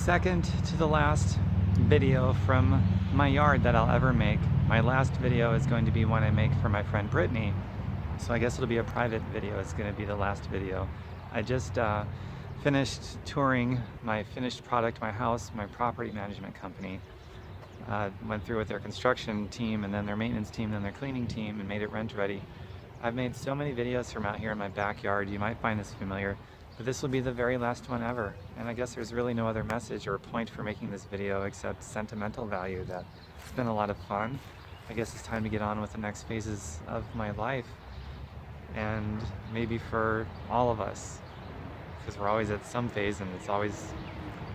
second to the last video from my yard that I'll ever make. My last video is going to be one I make for my friend Brittany. So I guess it'll be a private video. It's going to be the last video. I just finished touring my finished product, my house, my property management company. Went through with their construction team and then their maintenance team, then their cleaning team, and made it rent ready. I've made so many videos from out here in my backyard. You might find this familiar, but this will be the very last one ever. And I guess there's really no other message or point for making this video except sentimental value. That it's been a lot of fun. I guess it's time to get on with the next phases of my life, and maybe for all of us, because we're always at some phase, and it's always,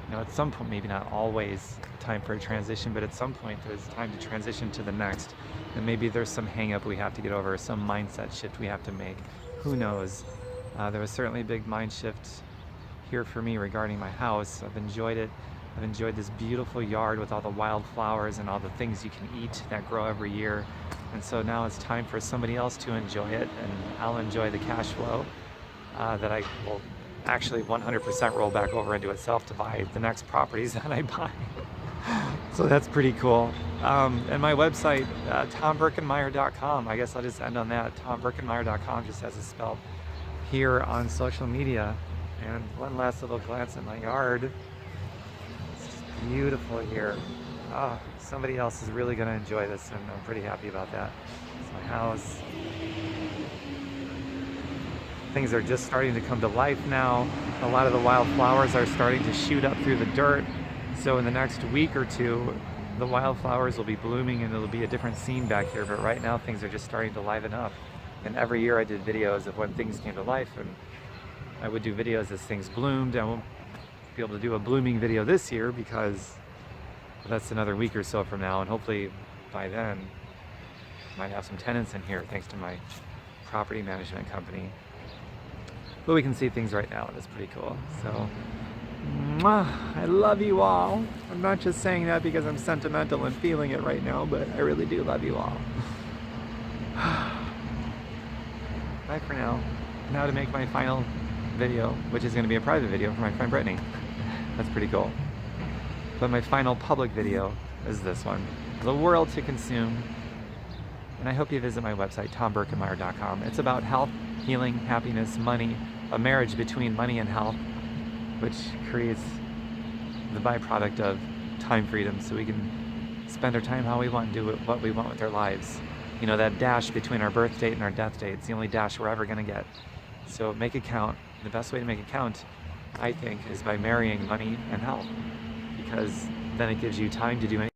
you know, at some point, maybe not always time for a transition, but at some point there's time to transition to the next. And maybe there's some hang up we have to get over, some mindset shift we have to make. Who knows? There was certainly a big mind shift here for me regarding my house. I've enjoyed it. I've enjoyed this beautiful yard with all the wildflowers and all the things you can eat that grow every year. And so now it's time for somebody else to enjoy it, and I'll enjoy the cash flow that I will actually 100% roll back over into itself to buy the next properties that I buy. So that's pretty cool. And my website, tombirkenmeyer.com, I guess I'll just end on that. tombirkenmeyer.com, just as it's spelled here on social media. And one last little glance at my yard. It's beautiful here. Oh, somebody else is really going to enjoy this, and I'm pretty happy about that. It's my house. Things are just starting to come to life now. A lot of the wildflowers are starting to shoot up through the dirt. So in the next week or two, the wildflowers will be blooming and it'll be a different scene back here. But right now things are just starting to liven up. And every year I did videos of when things came to life, and I would do videos as things bloomed. I won't be able to do a blooming video this year because that's another week or so from now. And hopefully by then I might have some tenants in here thanks to my property management company. But we can see things right now, and it's pretty cool. So, I love you all. I'm not just saying that because I'm sentimental and feeling it right now, but I really do love you all. Bye for now. Now to make my final video, which is going to be a private video for my friend Brittany. That's pretty cool. But my final public video is this one. The world to consume. And I hope you visit my website, tombirkenmeyer.com. It's about health, healing, happiness, money, a marriage between money and health, which creates the byproduct of time freedom, so we can spend our time how we want and do what we want with our lives. You know, that dash between our birth date and our death date, it's the only dash we're ever going to get. So make it count. The best way to make it count, I think, is by marrying money and health, because then it gives you time to do anything.